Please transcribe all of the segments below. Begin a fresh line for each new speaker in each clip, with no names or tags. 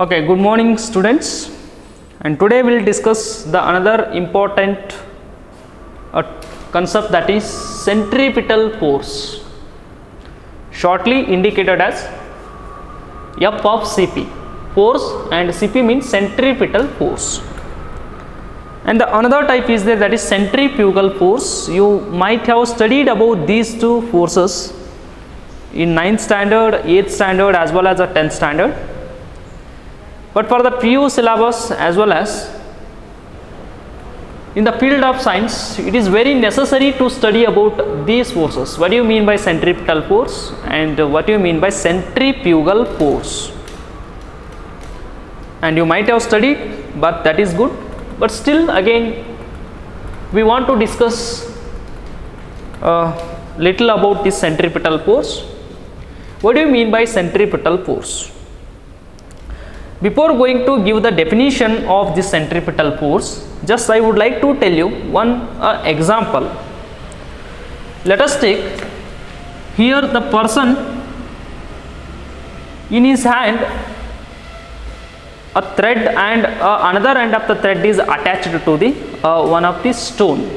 Okay, good morning students, and today we will discuss the another important concept, that is centripetal force, shortly indicated as F of Cp. Force and Cp means centripetal force. And the another type is there, that is centrifugal force. You might have studied about these two forces in 9th standard, 8th standard as well as the 10th standard. But for the PU syllabus as well as in the field of science, it is very necessary to study about these forces. What do you mean by centripetal force and what do you mean by centrifugal force? And you might have studied, but that is good. But still again we want to discuss little about this centripetal force. What do you mean by centripetal force? Before going to give the definition of this centripetal force, just I would like to tell you one example. Let us take here the person, in his hand a thread, and another end of the thread is attached to the one of the stone,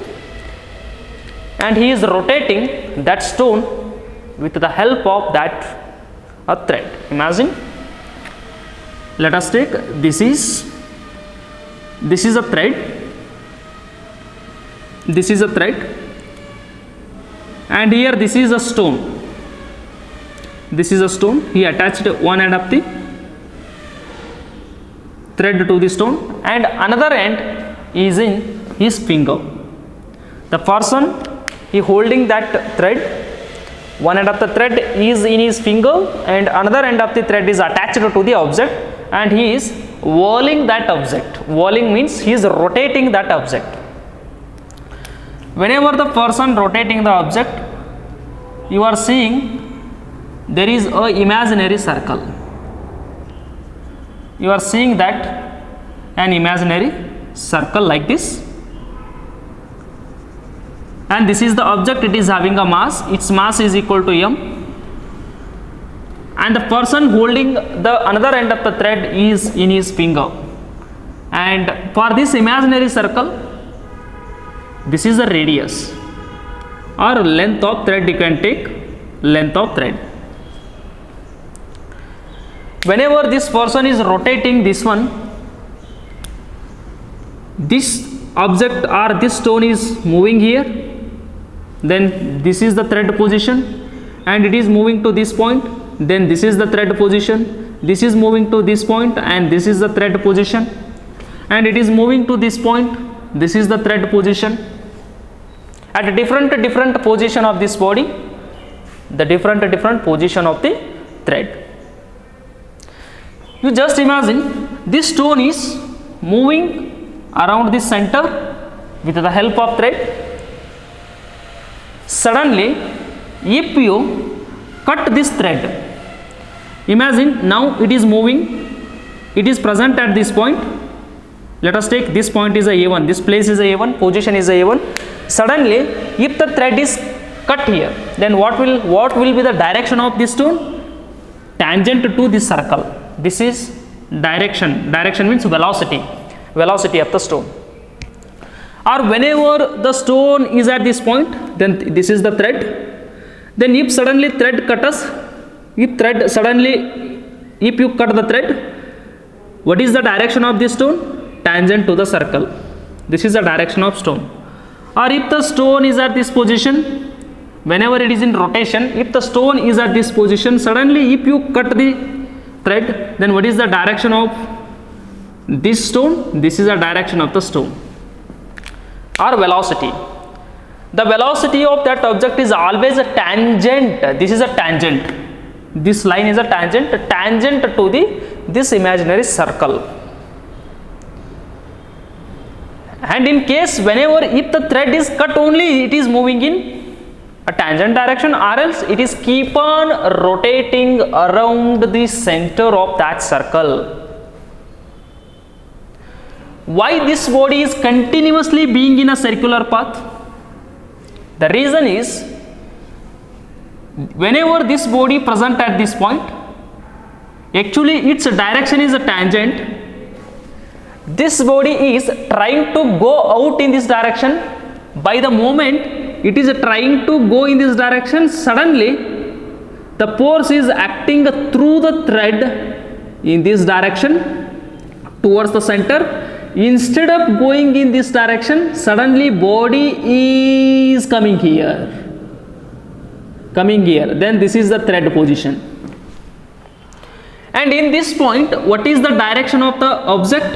and he is rotating that stone with the help of that thread. Imagine, let us take this is a thread, and here this is a stone, he attached one end of the thread to the stone and another end is in his finger. The person, he holding that thread, one end of the thread is in his finger and another end of the thread is attached to the object, and he is whirling that object. Whirling means he is rotating that object. Whenever the person rotating the object, you are seeing there is a imaginary circle. You are seeing that an imaginary circle like this, and this is the object. It is having a mass, its mass is equal to m, and the person holding the another end of the thread is in his finger. And for this imaginary circle, this is the radius or length of thread. You can take length of thread. Whenever this person is rotating this one, this object or this stone is moving here, then this is the thread position, and it is moving to this point, then this is the thread position, this is moving to this point and this is the thread position, and it is moving to this point, this is the thread position. At a different position of this body, the different position of the thread. You just imagine this stone is moving around this center with the help of thread. Suddenly, if you cut this thread, imagine now it is moving, it is present at this point. Let us take this point is a A1, this place is a A1, position is a A1. Suddenly, if the thread is cut here, then what will be the direction of this stone? Tangent to this circle. This is direction. Direction means velocity of the stone. Or whenever the stone is at this point, then this is the thread. Then if suddenly thread cut us, if you cut the thread, what is the direction of this stone? Tangent to the circle. This is the direction of stone. Or if the stone is at this position, whenever it is in rotation, if the stone is at this position, suddenly if you cut the thread, then what is the direction of this stone? This is the direction of the stone. Or velocity. The velocity of that object is always a tangent. This is a tangent. This line is a tangent to this imaginary circle. And in case whenever if the thread is cut, only it is moving in a tangent direction, or else it is keep on rotating around the center of that circle. Why this body is continuously being in a circular path? The reason is, whenever this body present at this point, Actually its direction is a tangent. This body is trying to go out in this direction. By the moment it is trying to go in this direction, suddenly the force is acting through the thread in this direction towards the center. Instead of going in this direction, suddenly body is coming here. Then this is the thread position. And in this point, what is the direction of the object?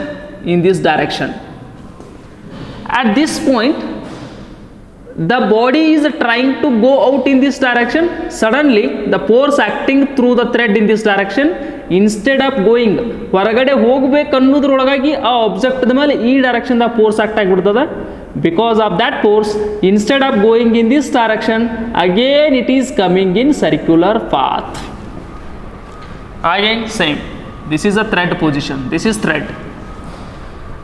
In this direction. At this point, the body is trying to go out in this direction. Suddenly the force acting through the thread in this direction, instead of going ಹೊರಗಡೆ ಹೋಗಬೇಕು ಅನ್ನೋದ್ರೊಳಗಾಗಿ ಆ object ಮೇಲೆ ಈ direction ದ force act ಆಗಿಬಿಡ್ತದೆ. Because of that force, instead of going in this direction, again it is coming in circular path. Again same, this is a thread position, this is thread.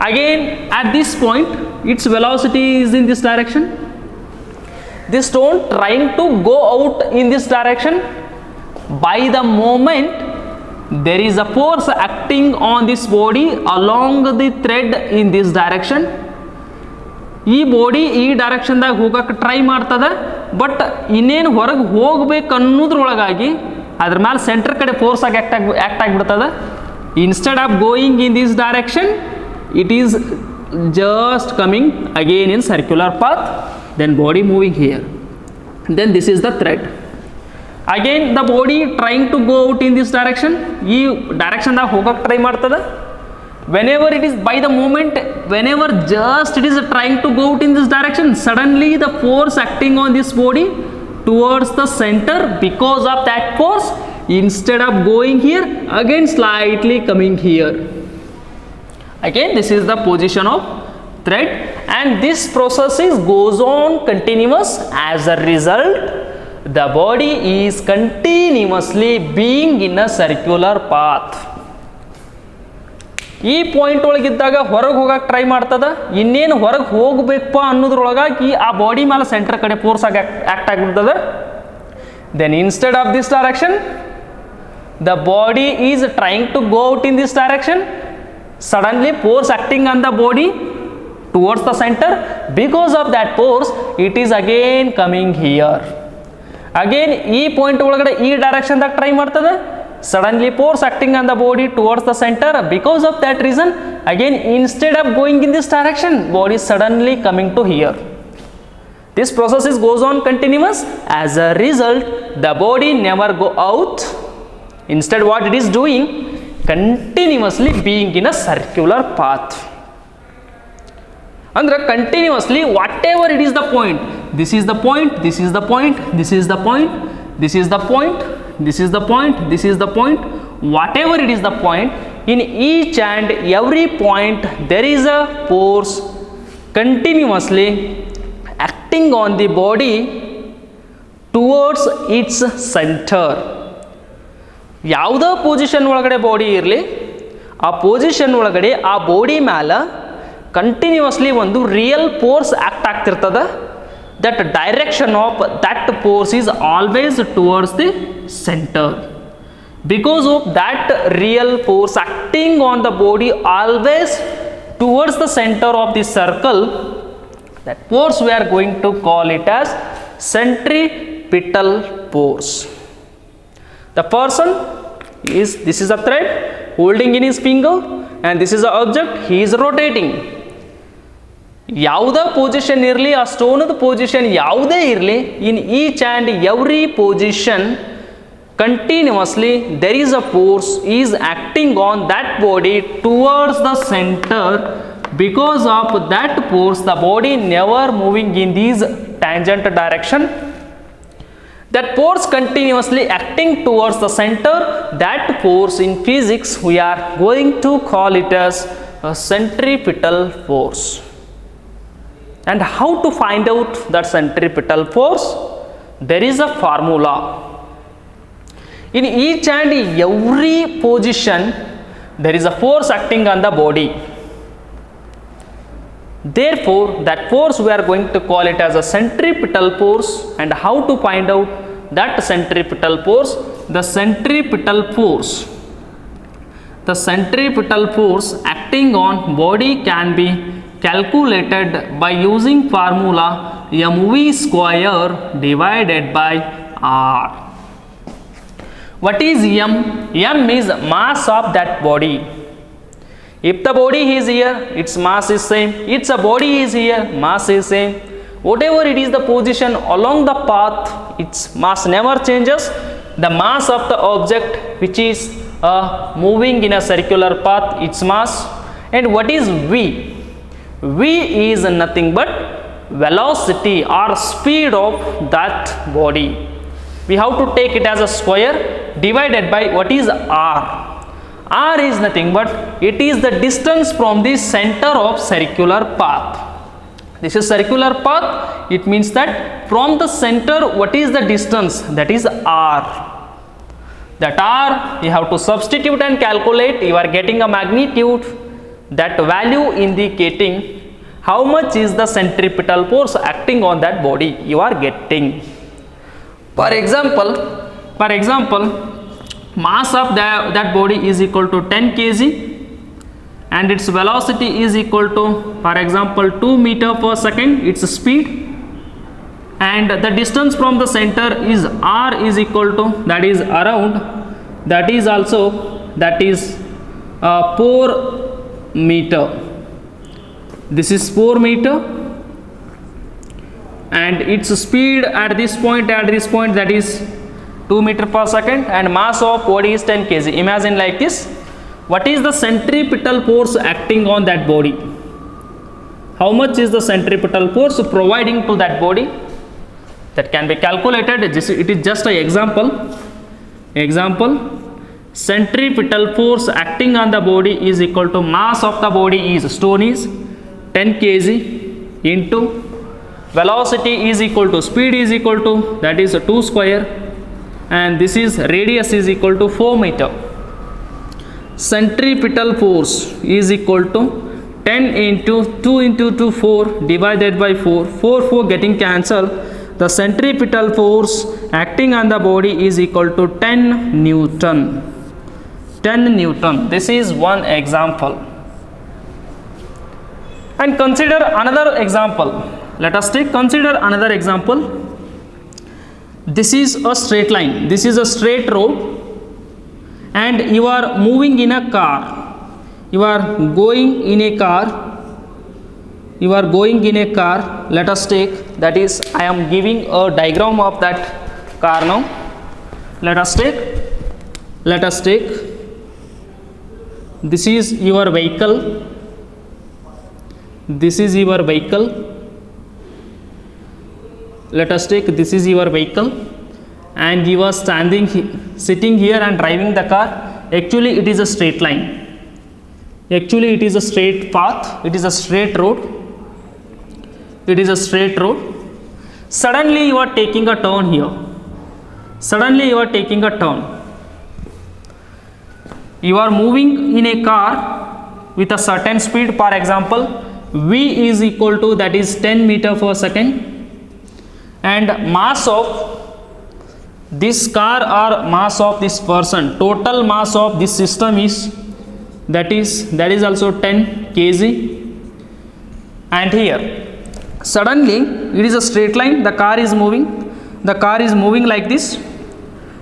Again at this point its velocity is in this direction. This stone trying to go out in this direction. By the moment there is a force acting on this body along the thread in this direction. ಈ body ಈ ಡೈರೆಕ್ಷನ್ದಾಗ ಹೋಗಕ್ಕೆ try ಮಾಡ್ತದೆ, but ಇನ್ನೇನು ಹೊರಗೆ ಹೋಗ್ಬೇಕು ಅನ್ನೋದ್ರೊಳಗಾಗಿ ಅದ್ರ ಮೇಲೆ centre ಕಡೆ ಫೋರ್ಸ್ ಆಗಿ ಆ್ಯಕ್ಟ್ ಆಗಿಬಿಡ್ತದೆ. Instead of going in this direction, it is just coming again in circular path, then body moving here, then this is the thread. Again the body trying to go out in this direction, ಈ direction ದಾಗ ಹೋಗಕ್ಕೆ try ಮಾಡ್ತದೆ. Whenever it is, by the moment whenever just it is trying to go out in this direction, suddenly the force acting on this body towards the center, because of that force, instead of going here, again slightly coming here. Again this is the position of thread, and this process goes on continuous. As a result, the body is continuously being in a circular path. ಈ point ಒಳಗಿದ್ದಾಗ ಹೊರಗೆ ಹೋಗಕ್ಕೆ try ಮಾಡ್ತದ, ಇನ್ನೇನು ಹೊರಗೆ ಹೋಗ್ಬೇಕಪ್ಪ ಅನ್ನೋದ್ರೊಳಗಾಗಿ ಆ body ಮೇಲೆ centre ಕಡೆ force ಆಗಿ ಆ್ಯಕ್ಟ್ ಆಗಿಬಿಡ್ತದೆ. Then instead of this direction, the body is trying to go out in this direction. Suddenly force acting on the body towards the center, because of that force it is again coming here. Again ಈ point ಒಳಗಡೆ ಈ direction ದಾಗ try ಮಾಡ್ತದೆ. Suddenly force acting on the body towards the center, because of that reason again instead of going in this direction, body is suddenly coming to here. This process goes on continuous. As a result, the body never go out. Instead what it is doing, continuously being in a circular path. Andre continuously, whatever it is the point, this is the point, this is the point, this is the point, this is the point, this is the point, this is the point, whatever it is the point, in each and every point there is a force continuously acting on the body towards its center. ಯಾವುದೋ position ಒಳಗಡೆ body ಇರಲಿ, ಆ position ಒಳಗಡೆ ಆ body ಮೇಲೆ continuously ಒಂದು real force act ಆಗ್ತಿರ್ತದೆ. That direction of that force is always towards the centre. Because of that real force acting on the body always towards the centre of the circle, that force we are going to call it as centripetal force. The person is, this is a thread holding in his finger, and this is the object, he is rotating. ಯಾವುದೇ position ಇರಲಿ, ಆ ಸ್ಟೋನದ position ಯಾವುದೇ ಇರಲಿ, in each and every position continuously there is a force is acting on that body towards the center. Because of that force, the body never moving in these tangent direction. That force continuously acting towards the center, that force in physics we are going to call it as a centripetal force. And how to find out that centripetal force? There is a formula. In each and every position there is a force acting on the body. Therefore that force we are going to call it as a centripetal force. And how to find out that centripetal force? The centripetal force the centripetal force acting on body can be calculated by using formula mv square divided by r. What is m? M is mass of that body. If the body is here, its mass is same. If the body is here, mass is same. Whatever it is the position along the path, its mass never changes. The mass of the object which is moving in a circular path, its mass. And what is v? V is nothing but velocity or speed of that body. We have to take it as a square divided by what is r. R is nothing but it is the distance from the center of circular path. This is circular path. It means that from the center, what is the distance? That is r. That r you have to substitute and calculate. You are getting a magnitude, that value indicating how much is the centripetal force acting on that body you are getting. For example, mass of that body is equal to 10 kg and its velocity is equal to, for example, 2 meter per second, its speed, and the distance from the center is r is equal to, that is around, that is 4 meter. This is 4 meter, and its speed at this point that is 2 meter per second, and mass of body is 10 kg. Imagine like this. What is the centripetal force acting on that body? How much is the centripetal force providing to that body? That can be calculated. It is just an example. Centripetal force acting on the body is equal to mass of the body is, stone is 10 kg into velocity is equal to, speed is equal to, that is 2 square, and this is radius is equal to 4 meter. Centripetal force is equal to 10 into 2 into 2 4 divided by 4 getting cancelled. The centripetal force acting on the body is equal to 10 Newton. This is one example. And consider another example. Let us consider another example. This is a straight line. This is a straight road, and you are moving in a car. You are going in a car. Let us take, that is, I am giving a diagram of that car now. Let us take. This is your vehicle. Let us take, this is your vehicle, and you are sitting here and driving the car. Actually it is a straight line. Actually it is a straight path. It is a straight road. Suddenly you are taking a turn here. You are moving in a car with a certain speed. For example, v is equal to, that is 10 meter per second, and mass of this car or mass of this person, total mass of this system is, that is also 10 kg. And here suddenly it is a straight line. The car is moving like this.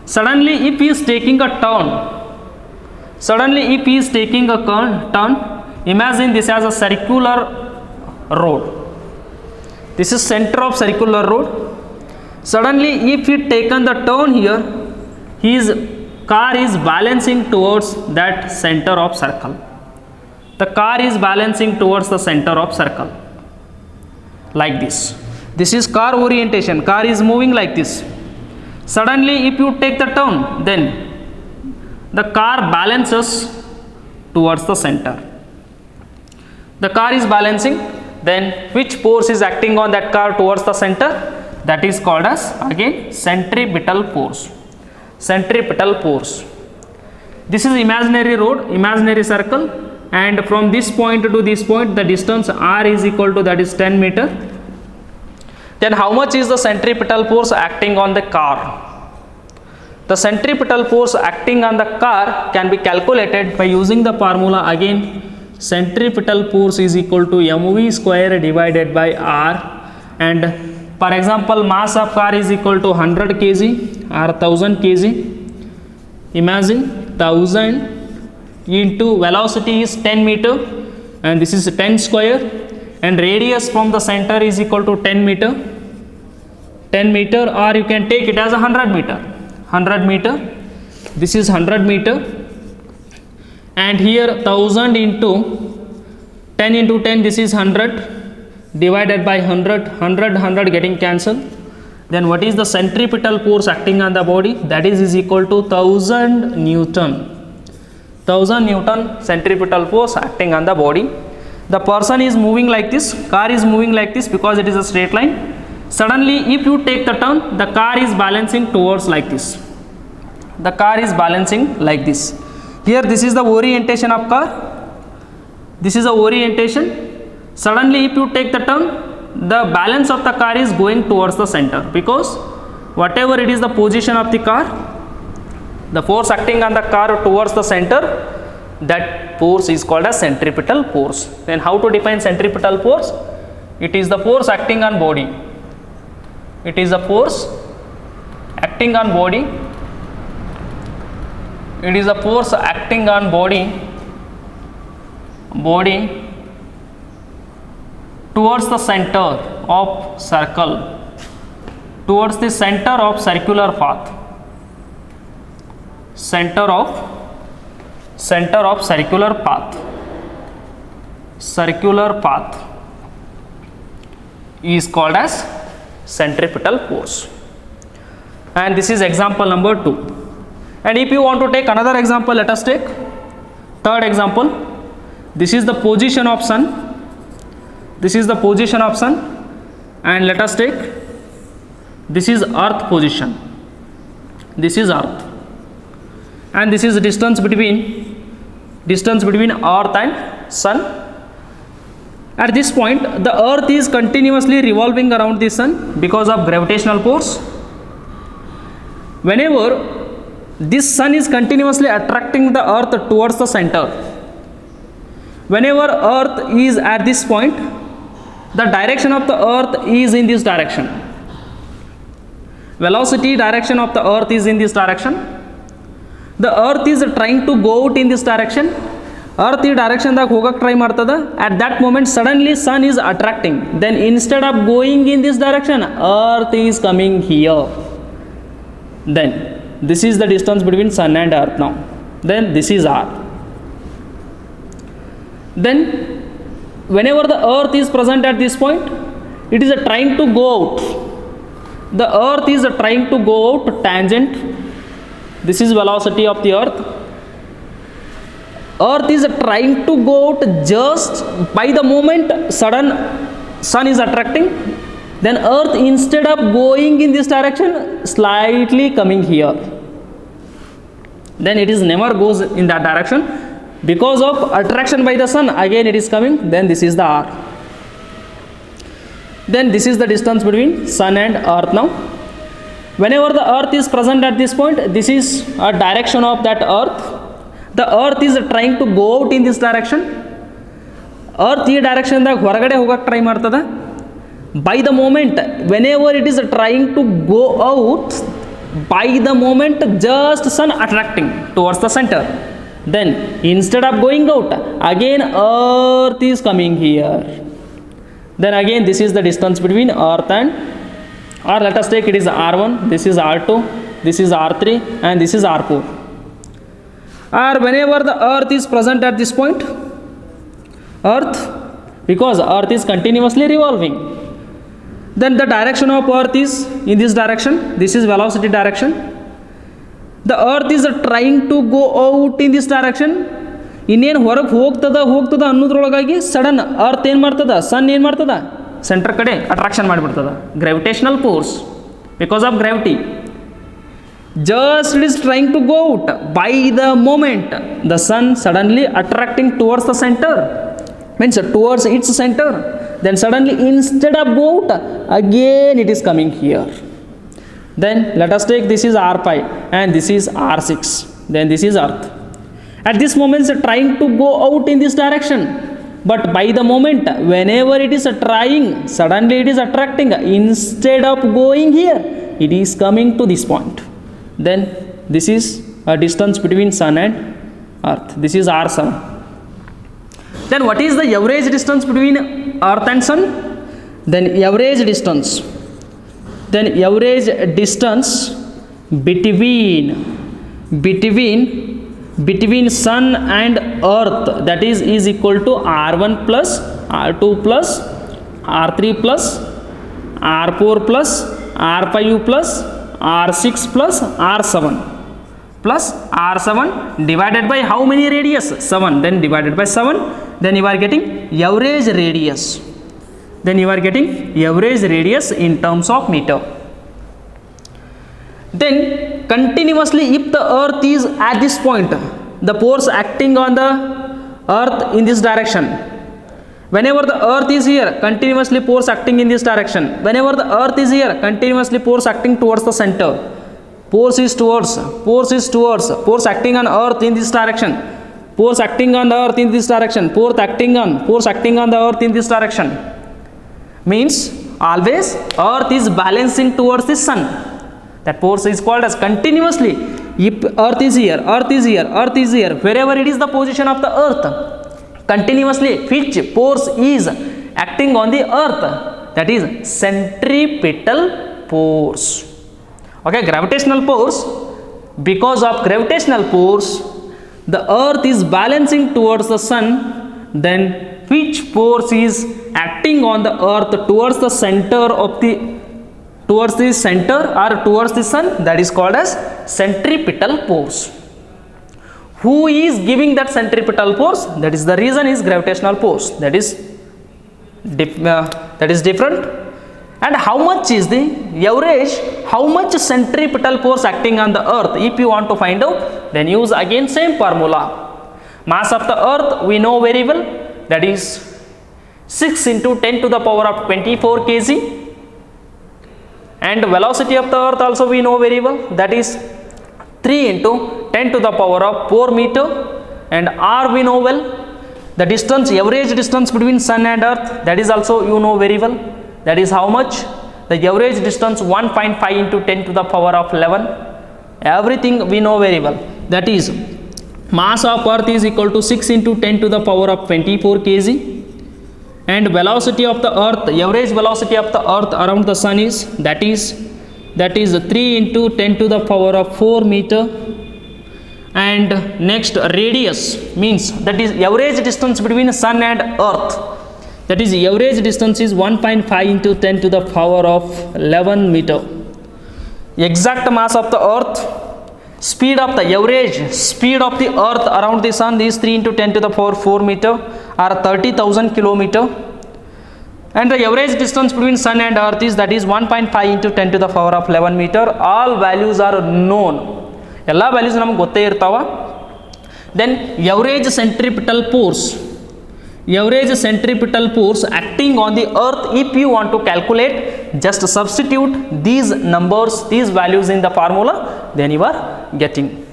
Suddenly if he is taking a turn, imagine this as a circular road. This is center of circular road. Suddenly if he taken the turn here, his car is balancing towards that center of circle. Like this. This is car orientation. Car is moving like this. Suddenly if you take the turn, then the car balances towards the center. The car is balancing, then which force is acting on that car towards the center? That is called as, again, centripetal force. This is imaginary road, imaginary circle, and from this point to this point the distance r is equal to, that is 10 meter. Then how much is the centripetal force acting on the car? The centripetal force acting on the car can be calculated by using the formula again. Centripetal force is equal to mv square divided by r, and for example mass of car is equal to 100 kg or 1000 kg. Imagine 1000 into velocity is 10 meter and this is 10 square, and radius from the center is equal to 10 meter, or you can take it as 100 meter. This is 100 meter, and here 1000 into 10 into 10, this is 100 divided by 100 getting cancelled. Then what is the centripetal force acting on the body? That is equal to 1000 Newton. 1000 Newton centripetal force acting on the body. The person is moving like this, car is moving like this because it is a straight line. Suddenly if you take the turn, the car is balancing towards like this. The car is balancing like this. Here this is the orientation of car. This is the orientation. Suddenly if you take the turn, the balance of the car is going towards the center, because whatever it is the position of the car, the force acting on the car towards the center, that force is called as centripetal force. Then how to define centripetal force? It is the force acting on body. It is the force acting on body. It is a force acting on body towards the center of circle, towards the center of circular path, center of circular path is called as centripetal force. And this is example number 2. And if you want to take another example, let us take third example. This is the position of sun. This is the position of sun, and let us take, this is earth position. This is earth, and this is the distance between earth and sun. At this point, the earth is continuously revolving around the sun because of gravitational force. Whenever this sun is continuously attracting the earth towards the center, whenever earth is at this point, the direction of the earth is in this direction. Velocity direction of the earth is in this direction. The earth is trying to go out in this direction. Earth ಈ direction ದಾಗ ಹೋಗಕ್ಕೆ try ಮಾಡ್ತದ. At that moment suddenly sun is attracting. Then instead of going in this direction, earth is coming here. Then this is the distance between sun and earth now. Then this is r. Then whenever the earth is present at this point, it is trying to go out. The earth is trying to go out tangent. This is velocity of the earth. Earth is trying to go out just by the moment sudden sun is attracting. Then earth, instead of going in this direction, slightly coming here. Then it is never goes in that direction. Because of attraction by the sun, again it is coming. Then this is the r. Then this is the distance between sun and earth now. Whenever the earth is present at this point, this is a direction of that earth. The earth is trying to go out in this direction. Earth ಈ direction ದಾಗ ಹೊರಗಡೆ ಹೋಗಕ್ಕೆ try ಮಾಡ್ತದ. By the moment, whenever it is trying to go out, by the moment just sun attracting towards the center. Then instead of going out, again earth is coming here. Then again this is the distance between earth and, or let us take it is r1, this is r2, this is r3, and this is r4. Or whenever the earth is present at this point, earth, because earth is continuously revolving, then the direction of earth is in this direction. This is velocity direction. The earth is trying to go out in this direction. ಇನ್ನೇನು ಹೊರಗೆ ಹೋಗ್ತದ ಅನ್ನೋದ್ರೊಳಗಾಗಿ sudden earth ಏನು ಮಾಡ್ತದ, ಸನ್ ಏನು ಮಾಡ್ತದ, centre ಕಡೆ attraction ಮಾಡಿಬಿಡ್ತದ. Gravitational force, because of gravity. Just it is trying to go out. By the moment the sun suddenly attracting towards the center, means towards its center, then suddenly instead of go out, again it is coming here. Then let us take this is r pi and this is r6. Then this is earth. At this moment it's trying to go out in this direction, but by the moment whenever it is trying, suddenly it is attracting. Instead of going here, it is coming to this point. Then this is a distance between sun and earth. This is r7. Then what is the average distance between earth and sun? Then average distance between sun and earth, that is equal to r1 plus r2 plus r3 plus r4 plus r5 plus r6 plus r7 plus r7 divided by how many radius? 7. Then divided by 7, then you are getting average radius. In terms of meter. Then continuously, if the earth is at this point, the force acting on the earth in this direction. Whenever the earth is here, continuously force acting in this direction. Whenever the earth is here, continuously force acting towards the center. Force acting on earth in this direction. Force acting on the earth in this direction. Force acting on the earth in this direction. Means always earth is balancing towards the sun. That force is called as continuously. If earth is here, wherever it is the position of the earth, continuously which force is acting on the earth? That is centripetal force. Okay, gravitational force. Because of gravitational force, the earth is balancing towards the sun. Then which force is acting on the earth towards the center of the towards the sun? That is called as centripetal force. Who is giving that centripetal force? That is the reason is gravitational force. That is different. And how much is the average? How much centripetal force acting on the earth? If you want to find out, then use again same formula. Mass of the earth we know very well. That is 6 into 10 to the power of 24 kg. And velocity of the earth also we know very well. That is 3 into 10 to the power of 4 meter. And r we know well. The distance, average distance between sun and earth, that is also you know very well. That is how much? The average distance 1.5 into 10 to the power of 11. Everything we know very well. That is mass of earth is equal to 6 into 10 to the power of 24 kg. And velocity of the earth, average velocity of the earth around the sun is that is 3 into 10 to the power of 4 meter. And next radius means that is average distance between sun and earth. That is average distance is 1.5 into 10 to the power of 11 meter. Exact mass of the earth, average speed of the earth around the sun is 3 into 10 to the power 4 meter or 30,000 kilometer. And the average distance between sun and earth is that is 1.5 into 10 to the power of 11 meter. All values are known. All values namak gotte irtava. Then average centripetal force acting on the earth, if you want to calculate, just substitute these numbers, these values in the formula, then you are getting.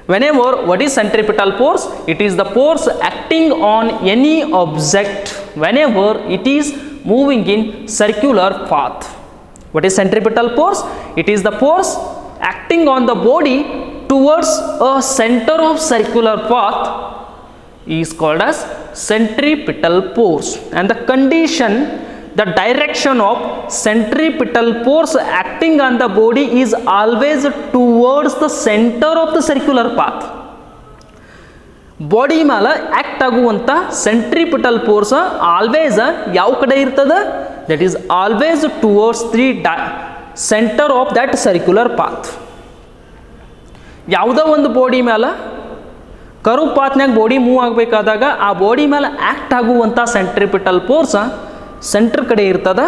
Whenever, what is centripetal force? It is the force acting on any object whenever it is moving in circular path. What is centripetal force? It is the force acting on the body towards a center of circular path is called as centripetal force. And the condition, the direction of centripetal force acting on the body is always towards the center of the circular path. Body ಮೇಲೆ act ಆಗುವಂತ centripetal force always ಯಾವ ಕಡೆ ಇರ್ತದೆ? That is always towards the centre of that circular path. ಯಾವುದೋ ಒಂದು body ಮೇಲೆ ಕರು ಪಾತ್ನಾಗ body move ಆಗಬೇಕಾದಾಗ ಆ ಬಾಡಿ ಮೇಲೆ ಆಕ್ಟ್ ಆಗುವಂಥ ಸೆಂಟ್ರಿಪಿಟಲ್ ಫೋರ್ಸ್ ಸೆಂಟರ್ ಕಡೆ ಇರ್ತದೆ.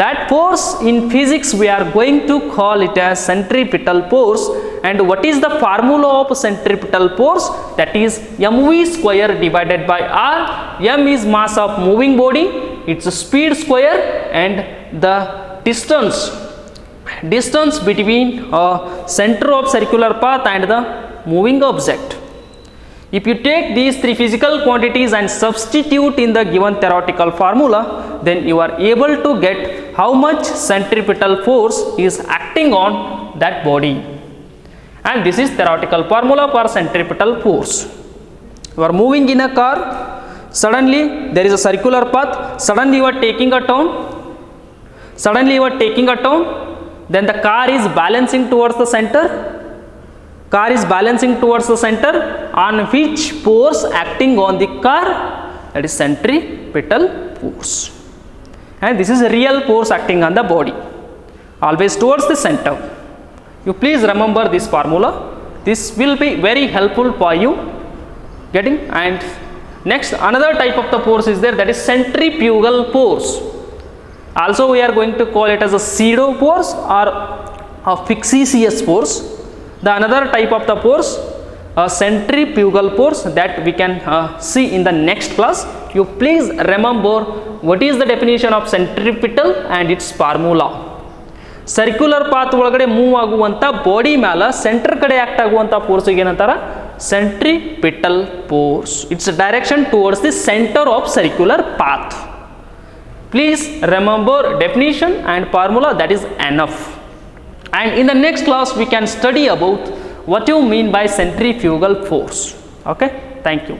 That force in physics we are going to call it as centripetal force. And what is the formula of centripetal force? That is mv square divided by r. M is mass of moving body, its speed square, and the distance distance between a center of circular path and the moving object. If you take these three physical quantities and substitute in the given theoretical formula, then you are able to get how much centripetal force is acting on that body. And this is theoretical formula for centripetal force. You are moving in a car, suddenly there is a circular path, suddenly you are taking a turn, then the car is balancing towards the center. On which force acting on the car? That is centripetal force. And this is a real force acting on the body, always towards the center. You please remember this formula. This will be very helpful for you getting. And next, another type of the force is there, that is centrifugal force. Also we are going to call it as a pseudo force or a fictitious force. The another type of the force, a centrifugal force, that we can see in the next class. You please remember what is the definition of centripetal and its formula. Circular path ಒಳಗಡೆ move ಆಗುವಂಥ body ಮೇಲೆ centre ಕಡೆ act ಆಗುವಂಥ ಫೋರ್ಸಿಗೆ ಏನಂತಾರ? Centripetal force. It's direction towards the centre of circular path. Please remember definition and formula, that is enough. And in the next class we can study about what you mean by centrifugal force. Okay, thank you.